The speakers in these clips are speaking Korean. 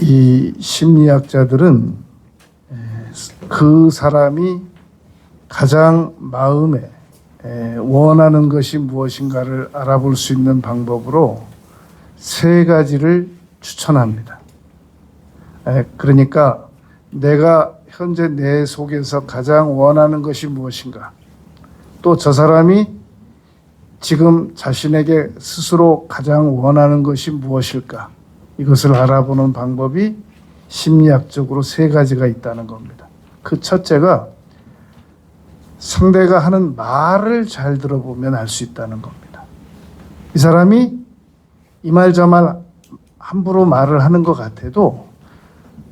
이 심리학자들은 그 사람이 가장 마음에 원하는 것이 무엇인가를 알아볼 수 있는 방법으로 세 가지를 추천합니다. 그러니까 내가 현재 내 속에서 가장 원하는 것이 무엇인가, 또 저 사람이 지금 자신에게 스스로 가장 원하는 것이 무엇일까, 이것을 알아보는 방법이 심리학적으로 세 가지가 있다는 겁니다. 그 첫째가 상대가 하는 말을 잘 들어보면 알 수 있다는 겁니다. 이 사람이 이 말 저 말 함부로 말을 하는 것 같아도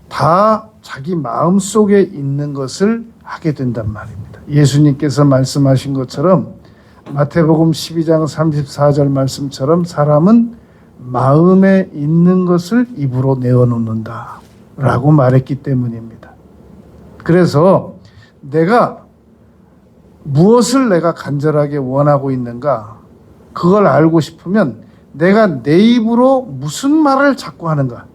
다 자기 마음속에 있는 것을 하게 된단 말입니다. 예수님께서 말씀하신 것처럼 마태복음 12장 34절 말씀처럼 사람은 마음에 있는 것을 입으로 내어놓는다 라고 말했기 때문입니다. 그래서 무엇을 내가 간절하게 원하고 있는가, 그걸 알고 싶으면 내가 내 입으로 무슨 말을 자꾸 하는가,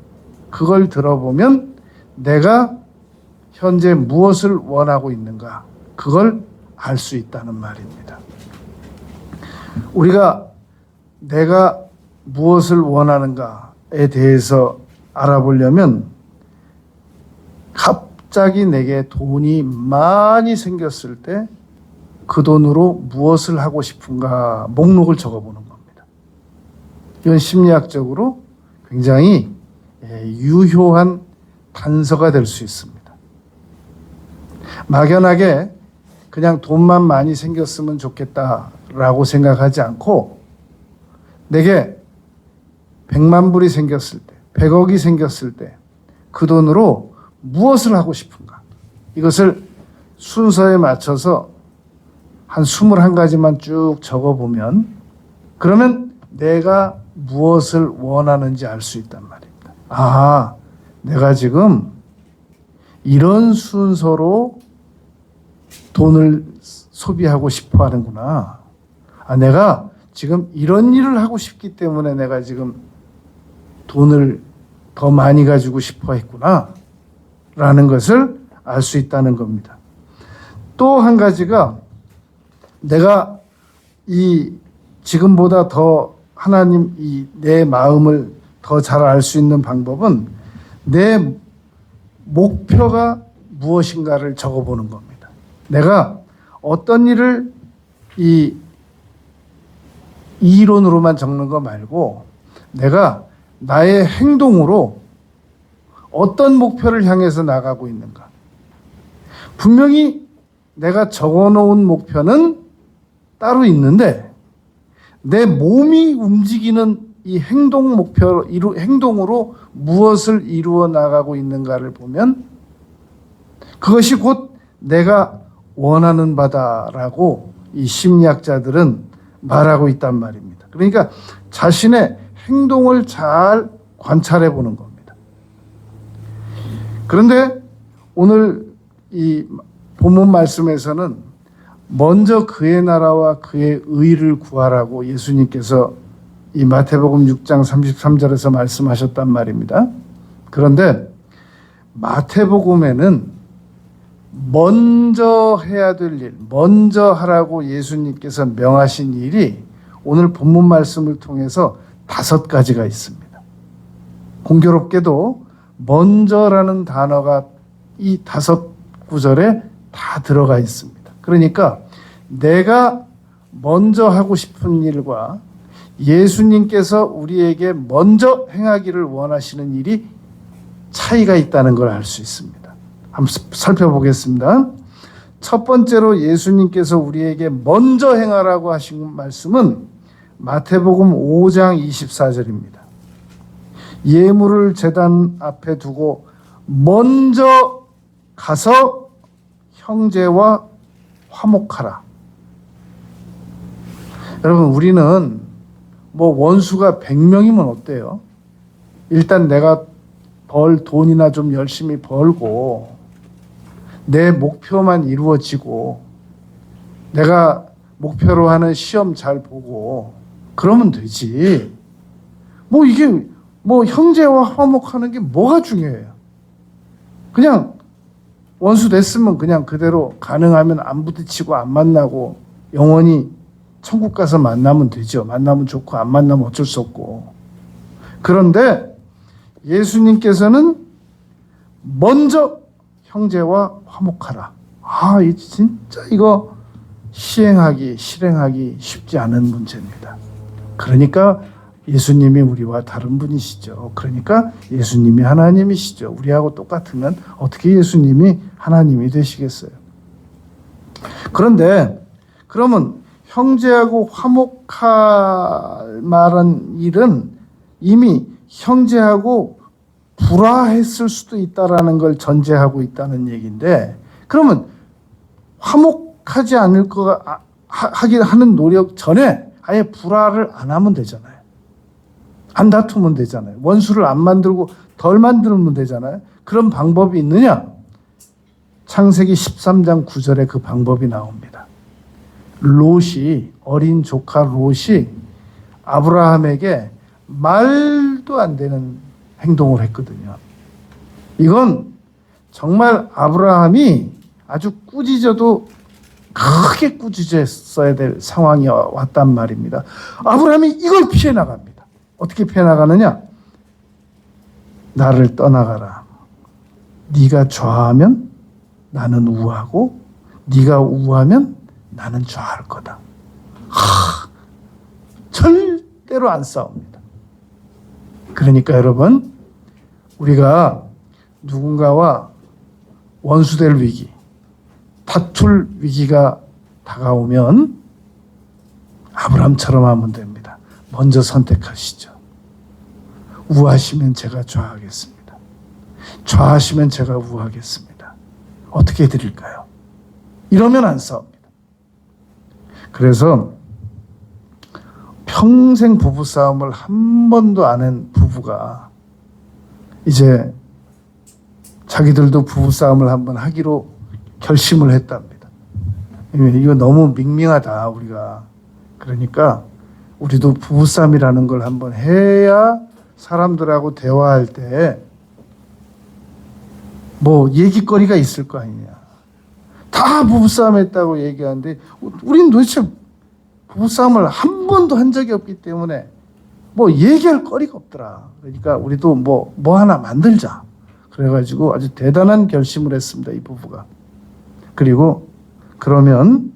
그걸 들어보면 내가 현재 무엇을 원하고 있는가, 그걸 알 수 있다는 말입니다. 우리가 내가 무엇을 원하는가에 대해서 알아보려면 갑자기 내게 돈이 많이 생겼을 때 그 돈으로 무엇을 하고 싶은가 목록을 적어보는 겁니다. 이건 심리학적으로 굉장히 유효한 단서가 될 수 있습니다. 막연하게 그냥 돈만 많이 생겼으면 좋겠다라고 생각하지 않고 내게 100만 불이 생겼을 때, 100억이 생겼을 때 그 돈으로 무엇을 하고 싶은가, 이것을 순서에 맞춰서 한 21가지만 쭉 적어보면, 그러면 내가 무엇을 원하는지 알 수 있단 말입니다. 아, 내가 지금 이런 순서로 돈을 소비하고 싶어 하는구나. 아, 내가 지금 이런 일을 하고 싶기 때문에 내가 지금 돈을 더 많이 가지고 싶어 했구나 라는 것을 알 수 있다는 겁니다. 또 한 가지가 내가 지금보다 더 하나님 내 마음을 더 잘 알 수 있는 방법은 내 목표가 무엇인가를 적어보는 겁니다. 내가 어떤 일을 이론으로만 적는 거 말고 내가 나의 행동으로 어떤 목표를 향해서 나가고 있는가. 분명히 내가 적어놓은 목표는 따로 있는데 내 몸이 움직이는 이 행동으로 무엇을 이루어 나가고 있는가를 보면 그것이 곧 내가 원하는 바다라고 이 심리학자들은 말하고 있단 말입니다. 그러니까 자신의 행동을 잘 관찰해 보는 겁니다. 그런데 오늘 이 본문 말씀에서는 먼저 그의 나라와 그의 의를 구하라고 예수님께서 이 마태복음 6장 33절에서 말씀하셨단 말입니다. 그런데 마태복음에는 먼저 해야 될 일, 먼저 하라고 예수님께서 명하신 일이 오늘 본문 말씀을 통해서 5가지가 있습니다. 공교롭게도 먼저라는 단어가 이 5구절에 다 들어가 있습니다. 그러니까 내가 먼저 하고 싶은 일과 예수님께서 우리에게 먼저 행하기를 원하시는 일이 차이가 있다는 걸 알 수 있습니다. 한번 살펴보겠습니다. 첫 번째로 예수님께서 우리에게 먼저 행하라고 하신 말씀은 마태복음 5장 24절입니다. 예물을 제단 앞에 두고 먼저 가서 형제와 화목하라. 여러분, 우리는 원수가 100명이면 어때요? 일단 내가 벌 돈이나 좀 열심히 벌고 내 목표만 이루어지고 내가 목표로 하는 시험 잘 보고 그러면 되지. 이게 뭐 형제와 화목하는 게 뭐가 중요해요? 그냥 원수 됐으면 그냥 그대로 가능하면 안 부딪히고 안 만나고 영원히 천국 가서 만나면 되죠. 만나면 좋고 안 만나면 어쩔 수 없고. 그런데 예수님께서는 먼저 형제와 화목하라. 아, 진짜 이거 실행하기 쉽지 않은 문제입니다. 그러니까 예수님이 우리와 다른 분이시죠. 그러니까 예수님이 하나님이시죠. 우리하고 똑같으면 어떻게 예수님이 하나님이 되시겠어요? 그런데 그러면 형제하고 화목할 만한 일은 이미 형제하고 불화했을 수도 있다라는 걸 전제하고 있다는 얘기인데, 그러면 화목하지 않을 거 하긴 하는 노력 전에 아예 불화를 안 하면 되잖아요. 안 다투면 되잖아요. 원수를 안 만들고 덜 만들면 되잖아요. 그런 방법이 있느냐? 창세기 13장 9절에 그 방법이 나옵니다. 롯이, 어린 조카 롯이 아브라함에게 말도 안 되는 행동을 했거든요. 이건 정말 아브라함이 아주 꾸짖어도 크게 꾸짖었어야 될 상황이 왔단 말입니다. 아브라함이 이걸 피해 나갑니다. 어떻게 피해 나가느냐? 나를 떠나가라. 네가 좌하면 나는 우하고 네가 우하면 나는 좌할 거다. 절대로 안 싸웁니다. 그러니까 여러분, 우리가 누군가와 원수될 위기, 다툴 위기가 다가오면 아브라함처럼 하면 됩니다. 먼저 선택하시죠. 우하시면 제가 좌하겠습니다. 좌하시면 제가 우하겠습니다. 어떻게 해드릴까요? 이러면 안 싸웁니다. 그래서 평생 부부싸움을 한 번도 안 한 부부가 이제 자기들도 부부싸움을 한번 하기로 결심을 했답니다. 이거 너무 밍밍하다 우리가. 그러니까 우리도 부부싸움이라는 걸 한번 해야 사람들하고 대화할 때 뭐 얘기거리가 있을 거 아니냐. 다 부부싸움 했다고 얘기하는데 우린 도대체 부부싸움을 한 번도 한 적이 없기 때문에 뭐 얘기할 거리가 없더라. 그러니까 우리도 뭐 하나 만들자. 그래가지고 아주 대단한 결심을 했습니다. 이 부부가. 그리고 그러면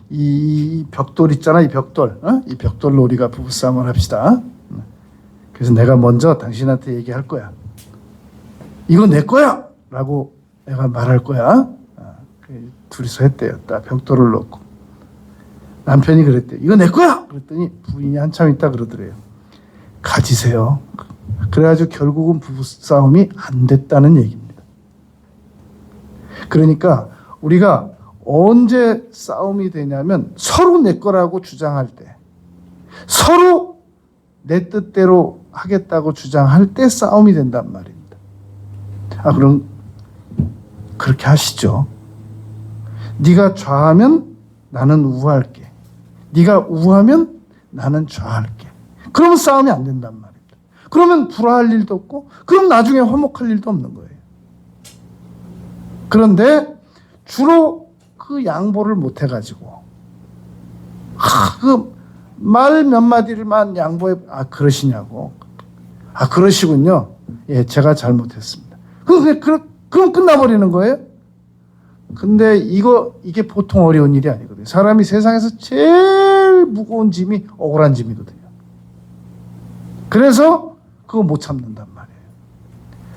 이 벽돌 있잖아. 이 벽돌. 이 벽돌로 우리가 부부싸움을 합시다. 그래서 내가 먼저 당신한테 얘기할 거야. 이거 내 거야! 라고 내가 말할 거야. 둘이서 했대요. 딱 벽돌을 놓고. 남편이 그랬대요. 이거 내 거야! 그랬더니 부인이 한참 있다 그러더래요. 가지세요. 그래가지고 결국은 부부싸움이 안 됐다는 얘기입니다. 그러니까 우리가 언제 싸움이 되냐면 서로 내 거라고 주장할 때, 서로 내 뜻대로 하겠다고 주장할 때 싸움이 된단 말입니다. 그럼 그렇게 하시죠. 네가 좌하면 나는 우할게. 네가 우하면 나는 좌할게. 그러면 싸움이 안 된단 말입니다. 그러면 불화할 일도 없고 그럼 나중에 화목할 일도 없는 거예요. 그런데 주로 그 양보를 못 해가지고 그 말 몇 마디를만 양보해. 그러시냐고. 그러시군요. 예, 제가 잘못했습니다. 그럼 끝나버리는 거예요? 근데 이게 보통 어려운 일이 아니거든요. 사람이 세상에서 제일 무거운 짐이 억울한 짐이거든요. 그래서 그거 못 참는단 말이에요.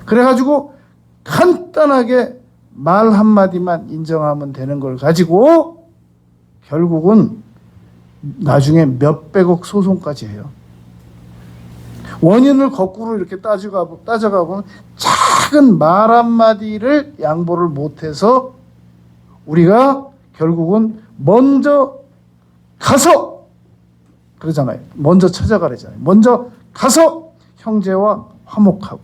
그래가지고 간단하게 말 한마디만 인정하면 되는 걸 가지고 결국은 나중에 몇백억 소송까지 해요. 원인을 거꾸로 이렇게 따져가 보면 작은 말 한마디를 양보를 못해서 우리가 결국은 먼저 가서 그러잖아요. 먼저 찾아가래잖아요. 먼저 가서 형제와 화목하고.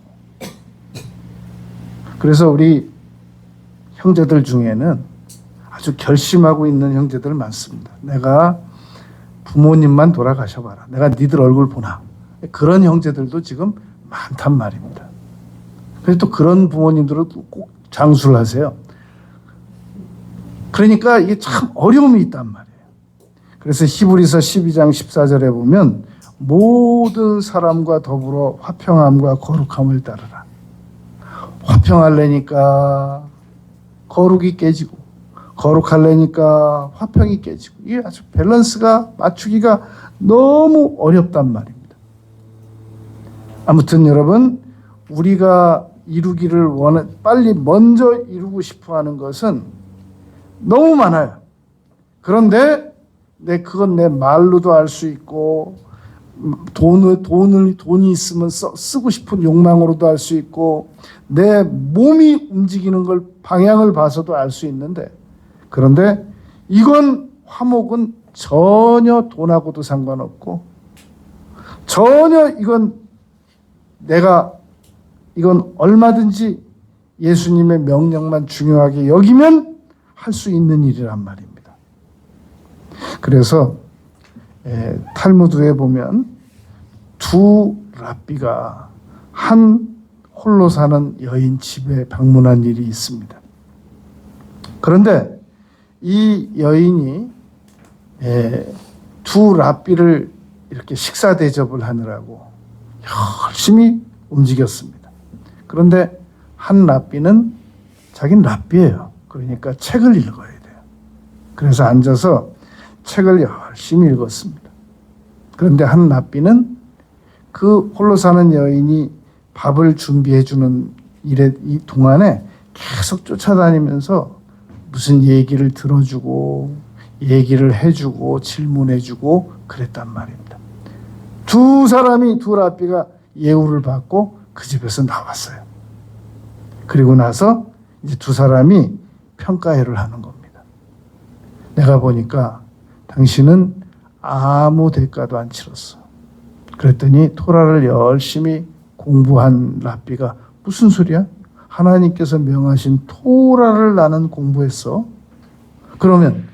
그래서 우리 형제들 중에는 아주 결심하고 있는 형제들 많습니다. 내가 부모님만 돌아가셔봐라. 내가 니들 얼굴 보나. 그런 형제들도 지금 많단 말입니다. 그래서 또 그런 부모님들은 꼭 장수를 하세요. 그러니까 이게 참 어려움이 있단 말이에요. 그래서 히브리서 12장 14절에 보면 모든 사람과 더불어 화평함과 거룩함을 따르라. 화평하려니까 거룩이 깨지고 거룩하려니까 화평이 깨지고 이게 아주 밸런스가 맞추기가 너무 어렵단 말입니다. 아무튼 여러분 우리가 이루기를 빨리 먼저 이루고 싶어하는 것은 너무 많아요. 그런데 그건 내 말로도 할 수 있고 돈이 있으면 쓰고 싶은 욕망으로도 할 수 있고 내 몸이 움직이는 걸 방향을 봐서도 알 수 있는데 그런데 이건 화목은 전혀 돈하고도 상관없고 전혀 이건 얼마든지 예수님의 명령만 중요하게 여기면 할 수 있는 일이란 말입니다. 그래서 탈무드에 보면 두 랍비가 한 홀로 사는 여인 집에 방문한 일이 있습니다. 그런데 이 여인이 두 랍비를 이렇게 식사 대접을 하느라고 열심히 움직였습니다. 그런데 한 랍비는 자기는 랍비예요. 그러니까 책을 읽어야 돼요. 그래서 앉아서 책을 열심히 읽었습니다. 그런데 한 랍비는 그 홀로 사는 여인이 밥을 준비해 주는 이 동안에 계속 쫓아다니면서 무슨 얘기를 들어주고 얘기를 해주고 질문해주고 그랬단 말입니다. 두 랍비가 예우를 받고 그 집에서 나왔어요. 그리고 나서 이제 두 사람이 평가회를 하는 겁니다. 내가 보니까 당신은 아무 대가도 안 치렀어. 그랬더니 토라를 열심히 공부한 랍비가 무슨 소리야? 하나님께서 명하신 토라를 나는 공부했어. 그럼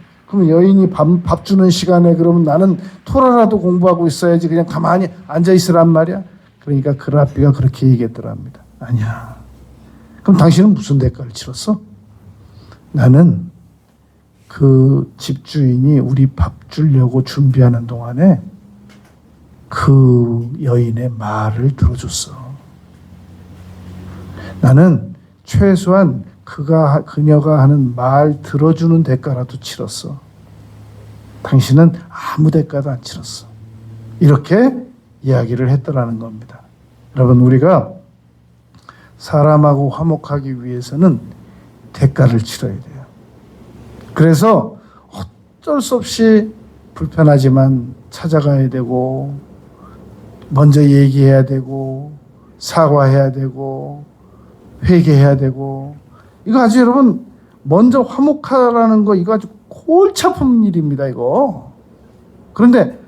여인이 밥 주는 시간에 그러면 나는 토라라도 공부하고 있어야지 그냥 가만히 앉아 있으란 말이야. 그러니까 그 랍비가 그렇게 얘기했더랍니다. 아니야. 그럼 당신은 무슨 대가를 치렀어? 나는 그 집주인이 우리 밥 주려고 준비하는 동안에 그 여인의 말을 들어줬어. 나는 최소한 그녀가 하는 말 들어주는 대가라도 치렀어. 당신은 아무 대가도 안 치렀어. 이렇게 이야기를 했더라는 겁니다. 여러분 우리가 사람하고 화목하기 위해서는 대가를 치러야 돼요. 그래서 어쩔 수 없이 불편하지만 찾아가야 되고 먼저 얘기해야 되고 사과해야 되고 회개해야 되고 이거 아주 여러분 먼저 화목하라는 거 이거 아주 골치 아픈 일입니다. 이거. 그런데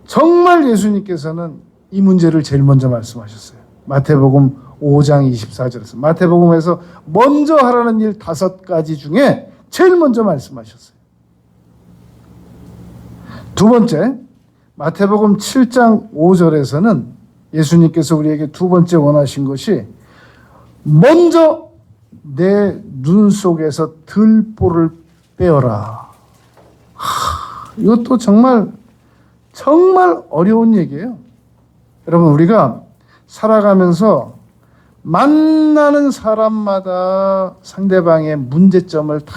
정말 예수님께서는 이 문제를 제일 먼저 말씀하셨어요. 마태복음 5장 24절에서 마태복음에서 먼저 하라는 일 5가지 중에 제일 먼저 말씀하셨어요. 두 번째 마태복음 7장 5절에서는 예수님께서 우리에게 두 번째 원하신 것이 먼저 내 눈 속에서 들보를 빼어라. 이것도 정말 어려운 얘기예요. 여러분 우리가 살아가면서 만나는 사람마다 상대방의 문제점을 다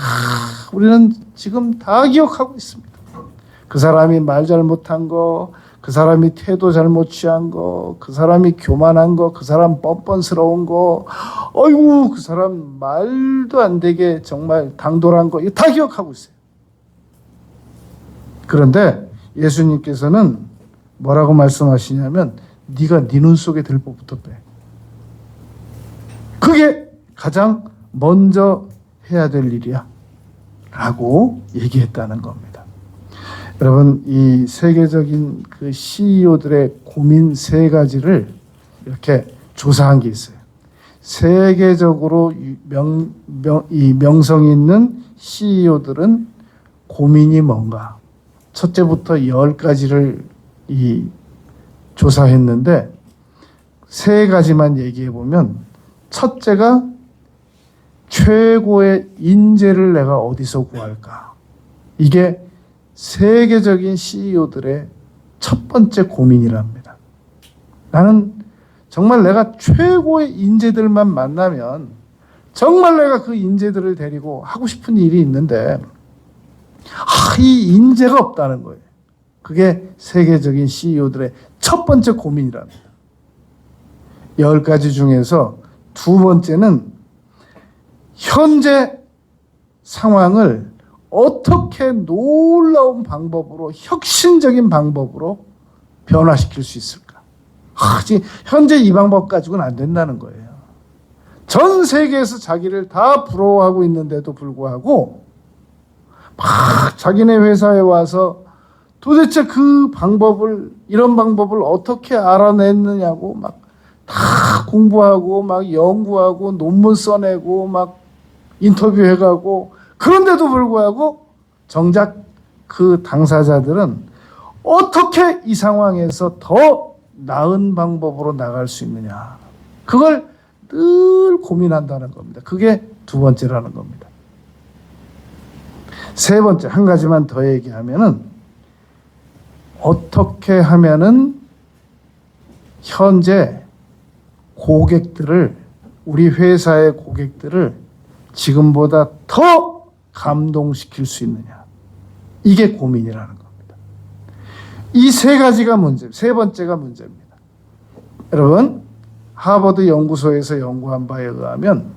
우리는 지금 다 기억하고 있습니다. 그 사람이 말 잘못한 거, 그 사람이 태도 잘못 취한 거, 그 사람이 교만한 거, 그 사람 뻔뻔스러운 거, 어이구 그 사람 말도 안 되게 정말 당돌한 거, 이거 다 기억하고 있어요. 그런데 예수님께서는 뭐라고 말씀하시냐면 네가 네 눈 속에 들보부터 빼. 그게 가장 먼저 해야 될 일이야 라고 얘기했다는 겁니다. 여러분 이 세계적인 그 CEO들의 고민 3가지를 이렇게 조사한 게 있어요. 세계적으로 명성 있는 CEO들은 고민이 뭔가 첫째부터 10가지를 조사했는데 세 가지만 얘기해 보면, 첫째가 최고의 인재를 내가 어디서 구할까? 이게 세계적인 CEO들의 첫 번째 고민이랍니다. 나는 정말 내가 최고의 인재들만 만나면 정말 내가 그 인재들을 데리고 하고 싶은 일이 있는데 이 인재가 없다는 거예요. 그게 세계적인 CEO들의 첫 번째 고민이랍니다. 10가지 중에서 두 번째는 현재 상황을 어떻게 놀라운 방법으로, 혁신적인 방법으로 변화시킬 수 있을까? 지금 현재 이 방법 가지고는 안 된다는 거예요. 전 세계에서 자기를 다 부러워하고 있는데도 불구하고 막 자기네 회사에 와서 도대체 그 방법을, 이런 방법을 어떻게 알아냈느냐고 막 다 공부하고 막 연구하고 논문 써내고 막 인터뷰해가고, 그런데도 불구하고 정작 그 당사자들은 어떻게 이 상황에서 더 나은 방법으로 나갈 수 있느냐, 그걸 늘 고민한다는 겁니다. 그게 두 번째라는 겁니다. 세 번째, 한 가지만 더 얘기하면은, 어떻게 하면은 현재 고객들을, 우리 회사의 고객들을 지금보다 더 감동시킬 수 있느냐, 이게 고민이라는 겁니다. 이 세 가지가 문제, 세 번째가 문제입니다. 여러분, 하버드 연구소에서 연구한 바에 의하면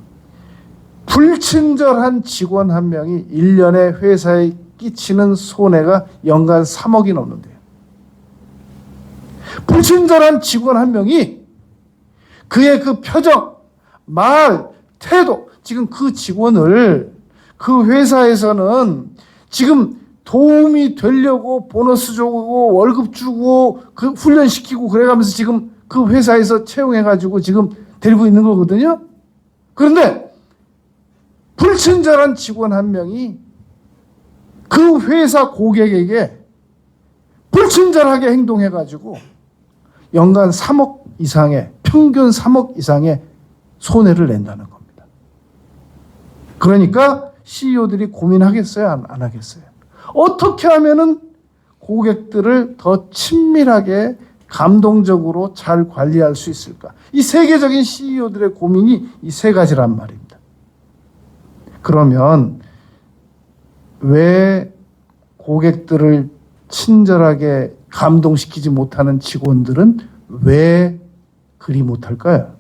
불친절한 직원 한 명이 1년에 회사에 끼치는 손해가 연간 3억이 넘는데요. 불친절한 직원 한 명이 그의 그 표정, 말, 태도, 지금 그 직원을 그 회사에서는 지금 도움이 되려고 보너스 주고 월급 주고 그 훈련시키고 그래가면서 지금 그 회사에서 채용해가지고 지금 데리고 있는 거거든요. 그런데 불친절한 직원 한 명이 그 회사 고객에게 불친절하게 행동해가지고 연간 3억 이상의, 평균 3억 이상의 손해를 낸다는 겁니다. 그러니까 CEO들이 고민하겠어요? 안 하겠어요? 어떻게 하면은 고객들을 더 친밀하게, 감동적으로 잘 관리할 수 있을까? 이 세계적인 CEO들의 고민이 이 세 가지란 말입니다. 그러면 왜 고객들을 친절하게 감동시키지 못하는 직원들은 왜 그리 못할까요?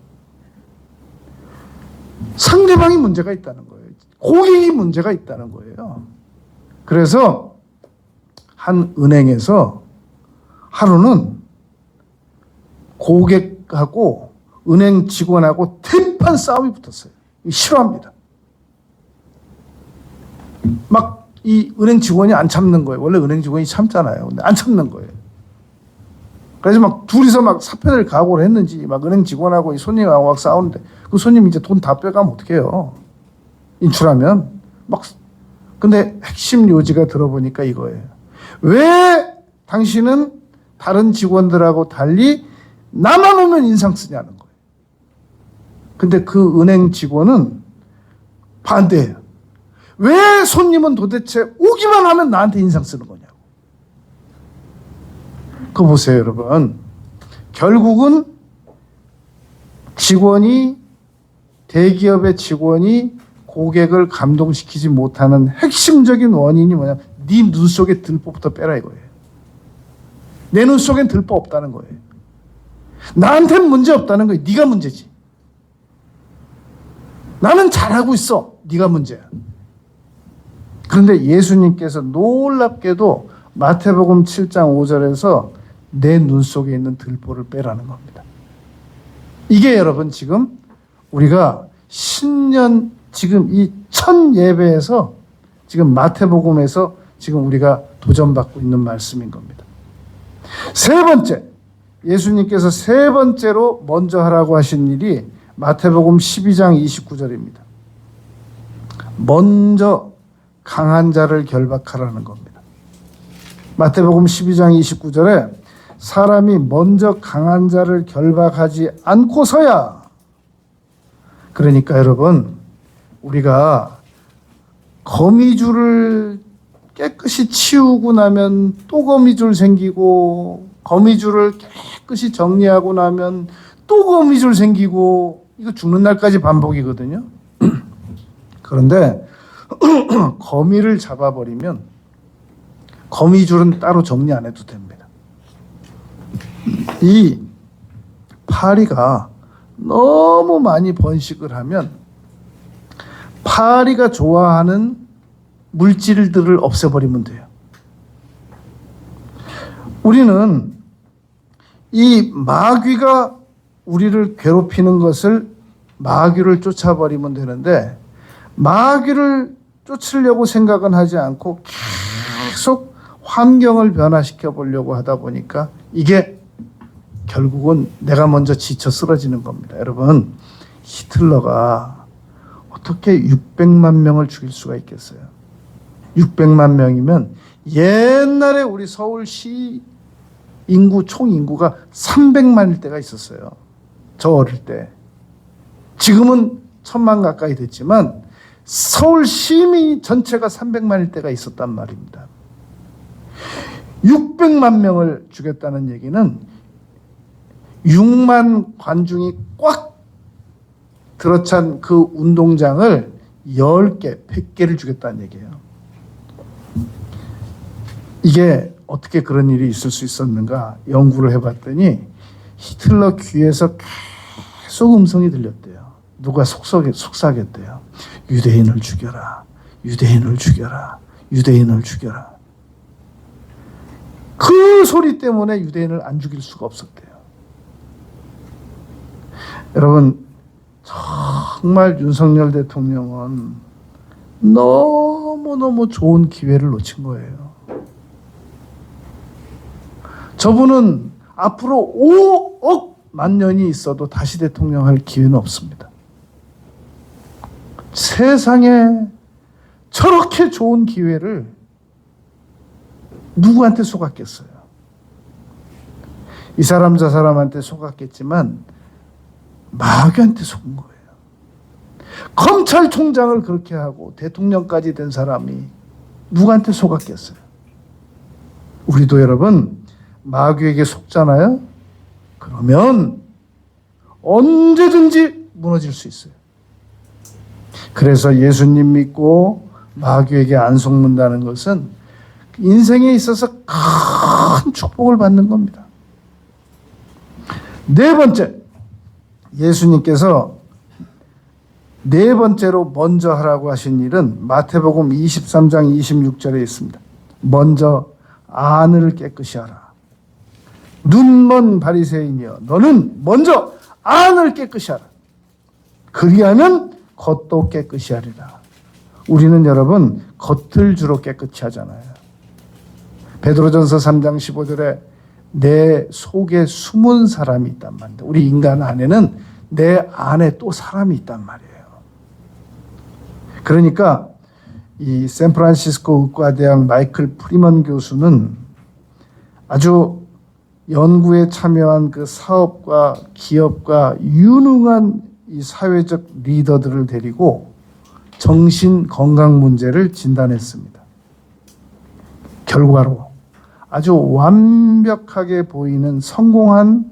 상대방이 문제가 있다는 거예요. 고객이 문제가 있다는 거예요. 그래서 한 은행에서 하루는 고객하고 은행 직원하고 대판 싸움이 붙었어요. 싫어합니다. 막 이 은행 직원이 안 참는 거예요. 원래 은행 직원이 참잖아요. 근데 안 참는 거예요. 그래서 막 둘이서 막 사표를 각오를 했는지 막 은행 직원하고 이 손님하고 막 싸우는데, 그 손님 이제 돈 다 빼가면 어떡해요? 인출하면. 막, 근데 핵심 요지가 들어보니까 이거예요. 왜 당신은 다른 직원들하고 달리 나만 오면 인상 쓰냐는 거예요. 근데 그 은행 직원은 반대예요. 왜 손님은 도대체 오기만 하면 나한테 인상 쓰는 거냐고. 그거 보세요, 여러분. 결국은 대기업의 직원이 고객을 감동시키지 못하는 핵심적인 원인이 뭐냐? 네 눈 속에 들보부터 빼라 이거예요. 내 눈 속엔 들보 없다는 거예요. 나한테는 문제 없다는 거예요. 네가 문제지. 나는 잘하고 있어. 네가 문제야. 그런데 예수님께서 놀랍게도 마태복음 7장 5절에서 내 눈 속에 있는 들보를 빼라는 겁니다. 이게 여러분 지금 우리가 신년 지금 이 첫 예배에서 지금 마태복음에서 지금 우리가 도전받고 있는 말씀인 겁니다. 세 번째, 예수님께서 세 번째로 먼저 하라고 하신 일이 마태복음 12장 29절입니다. 먼저 강한 자를 결박하라는 겁니다. 마태복음 12장 29절에 사람이 먼저 강한 자를 결박하지 않고서야. 그러니까 여러분, 우리가 거미줄을 깨끗이 치우고 나면 또 거미줄 생기고, 거미줄을 깨끗이 정리하고 나면 또 거미줄 생기고, 이거 죽는 날까지 반복이거든요. 그런데 거미를 잡아버리면 거미줄은 따로 정리 안 해도 됩니다. 이 파리가 너무 많이 번식을 하면 파리가 좋아하는 물질들을 없애버리면 돼요. 우리는 이 마귀가 우리를 괴롭히는 것을 마귀를 쫓아버리면 되는데, 마귀를 쫓으려고 생각은 하지 않고 계속 환경을 변화시켜 보려고 하다 보니까 이게 결국은 내가 먼저 지쳐 쓰러지는 겁니다. 여러분, 히틀러가 어떻게 600만 명을 죽일 수가 있겠어요? 600만 명이면 옛날에 우리 서울시 인구, 총 인구가 300만일 때가 있었어요. 저 어릴 때. 지금은 1000만 가까이 됐지만 서울 시민 전체가 300만일 때가 있었단 말입니다. 600만 명을 죽였다는 얘기는 6만 관중이 꽉 들어찬 그 운동장을 10개, 100개를 죽였다는 얘기예요. 이게 어떻게 그런 일이 있을 수 있었는가 연구를 해봤더니 히틀러 귀에서 계속 음성이 들렸대요. 누가 속삭였대요. 유대인을 죽여라. 유대인을 죽여라. 유대인을 죽여라. 그 소리 때문에 유대인을 안 죽일 수가 없었대요. 여러분, 정말 윤석열 대통령은 너무너무 좋은 기회를 놓친 거예요. 저분은 앞으로 5억 만 년이 있어도 다시 대통령 할 기회는 없습니다. 세상에 저렇게 좋은 기회를 누구한테 속았겠어요? 이 사람 저 사람한테 속았겠지만 마귀한테 속은 거예요. 검찰총장을 그렇게 하고 대통령까지 된 사람이 누구한테 속았겠어요? 우리도 여러분 마귀에게 속잖아요? 그러면 언제든지 무너질 수 있어요. 그래서 예수님 믿고 마귀에게 안 속는다는 것은 인생에 있어서 큰 축복을 받는 겁니다. 네 번째, 예수님께서 네 번째로 먼저 하라고 하신 일은 마태복음 23장 26절에 있습니다. 먼저 안을 깨끗이 하라. 눈먼 바리새인이여, 너는 먼저 안을 깨끗이 하라. 그리하면 겉도 깨끗이 하리라. 우리는 여러분 겉을 주로 깨끗이 하잖아요. 베드로전서 3장 15절에 내 속에 숨은 사람이 있단 말입니다. 우리 인간 안에는 내 안에 또 사람이 있단 말이에요. 그러니까 이 샌프란시스코 의과대학 마이클 프리먼 교수는 아주 연구에 참여한 그 사업과 기업과 유능한 이 사회적 리더들을 데리고 정신 건강 문제를 진단했습니다. 결과로 아주 완벽하게 보이는 성공한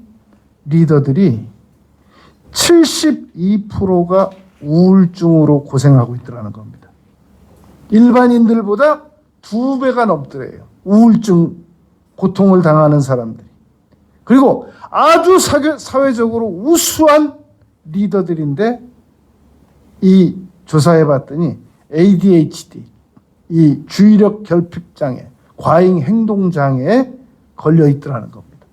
리더들이 72%가 우울증으로 고생하고 있더라는 겁니다. 일반인들보다 2배가 넘더래요. 우울증 고통을 당하는 사람들이. 그리고 아주 사회적으로 우수한 리더들인데 이 조사해 봤더니 ADHD, 이 주의력 결핍 장애, 과잉 행동 장애에 걸려 있더라는 겁니다.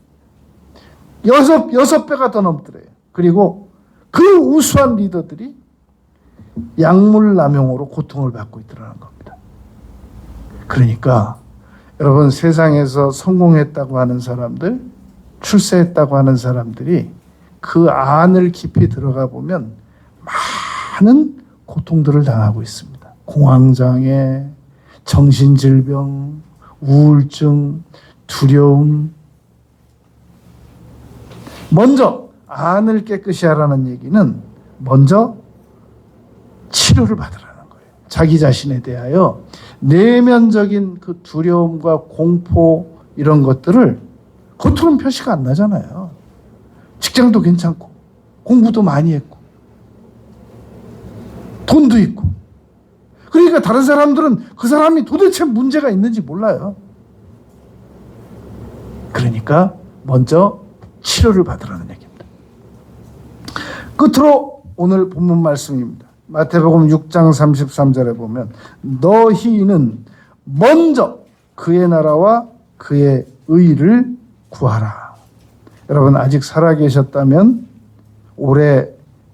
6배가 더 넘더래요. 그리고 그 우수한 리더들이 약물 남용으로 고통을 받고 있더라는 겁니다. 그러니까 여러분, 세상에서 성공했다고 하는 사람들, 출세했다고 하는 사람들이 그 안을 깊이 들어가 보면 많은 고통들을 당하고 있습니다. 공황장애, 정신질병, 우울증, 두려움. 먼저 안을 깨끗이 하라는 얘기는 먼저 치료를 받으라는 거예요. 자기 자신에 대하여 내면적인 그 두려움과 공포 이런 것들을 겉으로는 표시가 안 나잖아요. 직장도 괜찮고 공부도 많이 했고 돈도 있고, 그러니까 다른 사람들은 그 사람이 도대체 문제가 있는지 몰라요. 그러니까 먼저 치료를 받으라는 얘기입니다. 끝으로 오늘 본문 말씀입니다. 마태복음 6장 33절에 보면 너희는 먼저 그의 나라와 그의 의를 구하라. 여러분 아직 살아계셨다면 올해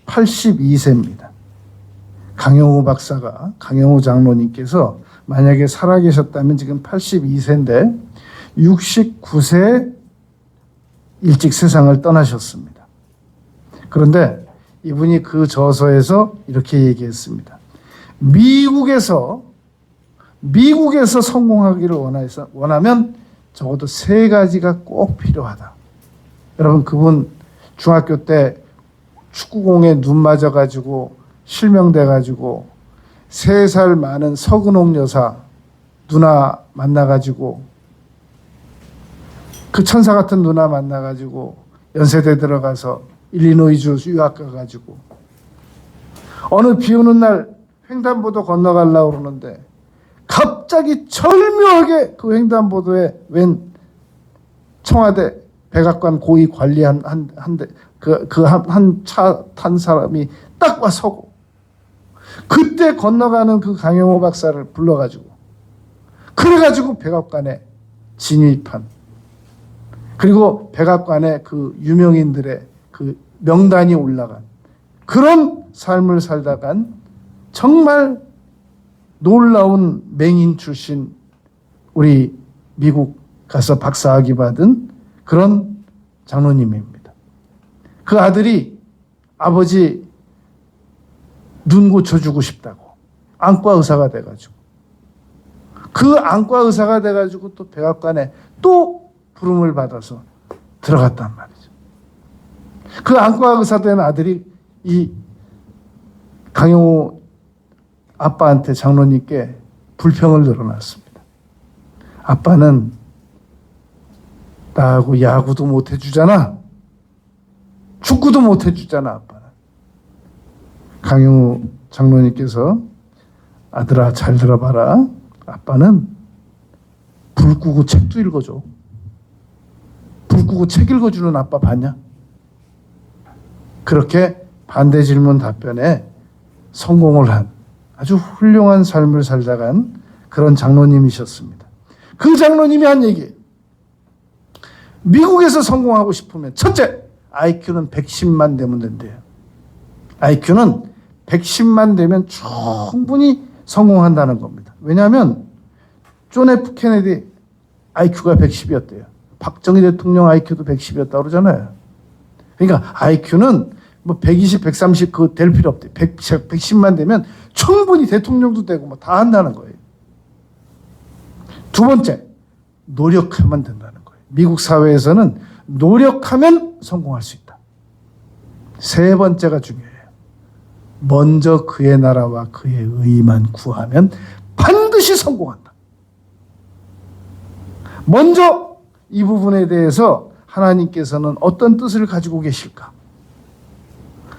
82세입니다. 강영우 박사가, 강영우 장로님께서 만약에 살아계셨다면 지금 82세인데 69세 일찍 세상을 떠나셨습니다. 그런데 이분이 그 저서에서 이렇게 얘기했습니다. 미국에서 성공하기를 원하면 적어도 3가지가 꼭 필요하다. 여러분 그분 중학교 때 축구공에 눈 맞아가지고 실명돼가지고 3살 많은 서근옥 여사 누나 만나가지고 그 천사 같은 누나 만나가지고 연세대 들어가서 일리노이주 유학 가가지고 어느 비 오는 날 횡단보도 건너가려고 그러는데 갑자기 절묘하게 그 횡단보도에 웬 청와대 백악관 고위 관리 한 차 탄 사람이 딱 와 서고 그때 건너가는 그 강영호 박사를 불러가지고 그래가지고 백악관에 진입한, 그리고 백악관에 그 유명인들의 그 명단이 올라간 그런 삶을 살다간 정말 놀라운 맹인 출신 우리 미국 가서 박사학위 받은 그런 장로님입니다. 그 아들이 아버지 눈 고쳐주고 싶다고 안과 의사가 돼가지고 그 안과 의사가 돼가지고 또 백악관에 또 부름을 받아서 들어갔단 말이죠. 그 안과 의사 된 아들이 이 강영호 아빠한테, 장로님께 불평을 늘어놨습니다. 아빠는 나하고 야구도 못 해주잖아. 축구도 못 해주잖아, 아빠는. 강영우 장로님께서 아들아 잘 들어봐라. 아빠는 불 끄고 책도 읽어줘. 불 끄고 책 읽어주는 아빠 봤냐? 그렇게 반대 질문 답변에 성공을 한 아주 훌륭한 삶을 살다간 그런 장로님이셨습니다. 그 장로님이 한 얘기, 미국에서 성공하고 싶으면 첫째, IQ는 110만 되면 된대요. IQ는 110만 되면 충분히 성공한다는 겁니다. 왜냐하면 존 F 케네디 IQ가 110이었대요. 박정희 대통령 IQ도 110이었다고 그러잖아요. 그러니까 IQ는 뭐 120, 130 그 될 필요 없대요. 110만 되면 충분히 대통령도 되고 뭐 다 한다는 거예요. 두 번째, 노력하면 된다는 거예요. 미국 사회에서는 노력하면 성공할 수 있다. 세 번째가 중요해요. 먼저 그의 나라와 그의 의만 구하면 반드시 성공한다. 먼저 이 부분에 대해서 하나님께서는 어떤 뜻을 가지고 계실까?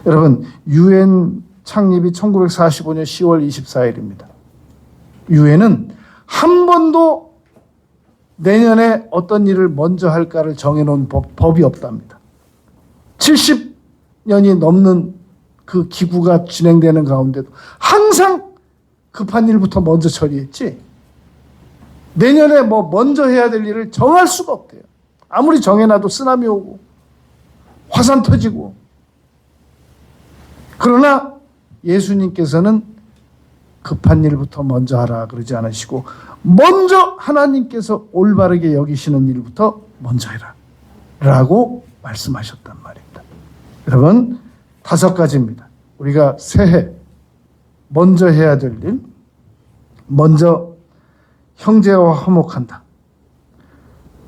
여러분, UN 창립이 1945년 10월 24일입니다. UN은 한 번도 내년에 어떤 일을 먼저 할까를 정해놓은 법이 없답니다. 70년이 넘는 그 기구가 진행되는 가운데도 항상 급한 일부터 먼저 처리했지, 내년에 뭐 먼저 해야 될 일을 정할 수가 없대요. 아무리 정해놔도 쓰나미 오고 화산 터지고. 그러나 예수님께서는 급한 일부터 먼저 하라 그러지 않으시고 먼저 하나님께서 올바르게 여기시는 일부터 먼저 해라 라고 말씀하셨단 말입니다. 여러분, 5가지입니다. 우리가 새해 먼저 해야 될 일, 먼저 형제와 화목한다.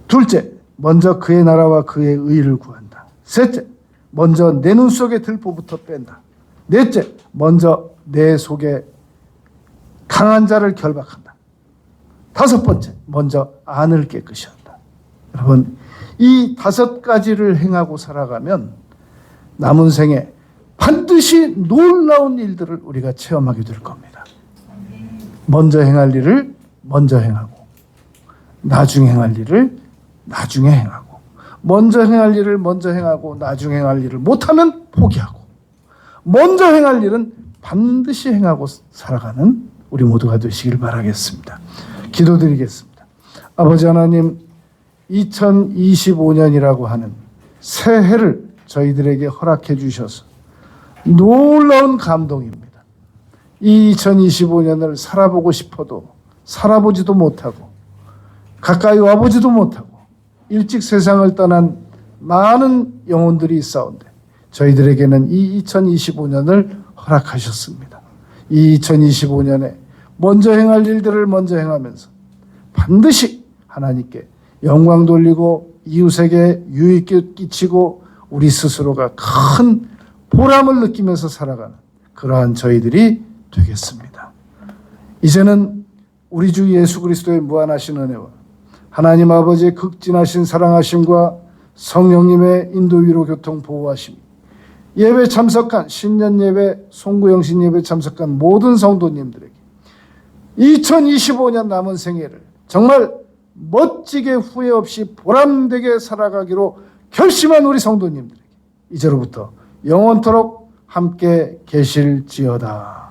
둘째, 먼저 그의 나라와 그의 의를 구한다. 셋째, 먼저 내 눈 속에 들보부터 뺀다. 넷째, 먼저 내 속에 강한 자를 결박한다. 다섯 번째, 먼저 안을 깨끗이 한다. 여러분, 이 다섯 가지를 행하고 살아가면 남은 생에 반드시 놀라운 일들을 우리가 체험하게 될 겁니다. 먼저 행할 일을 먼저 행하고, 나중에 행할 일을 나중에 행하고, 먼저 행할 일을 먼저 행하고, 나중에 행할 일을 못하면 포기하고, 먼저 행할 일은 반드시 행하고 살아가는 우리 모두가 되시길 바라겠습니다. 기도드리겠습니다. 아버지 하나님, 2025년이라고 하는 새해를 저희들에게 허락해 주셔서 놀라운 감동입니다. 이 2025년을 살아보고 싶어도 살아보지도 못하고 가까이 와보지도 못하고 일찍 세상을 떠난 많은 영혼들이 있사온데 저희들에게는 이 2025년을 허락하셨습니다. 이 2025년에 먼저 행할 일들을 먼저 행하면서 반드시 하나님께 영광 돌리고 이웃에게 유익을 끼치고 우리 스스로가 큰 보람을 느끼면서 살아가는 그러한 저희들이 되겠습니다. 이제는 우리 주 예수 그리스도의 무한하신 은혜와 하나님 아버지의 극진하신 사랑하심과 성령님의 인도 위로 교통 보호하심, 예배 참석한 신년 예배, 송구영신 예배 참석한 모든 성도님들에게 2025년 남은 생애를 정말 멋지게 후회 없이 보람되게 살아가기로 결심한 우리 성도님들에게 이제로부터 영원토록 함께 계실지어다.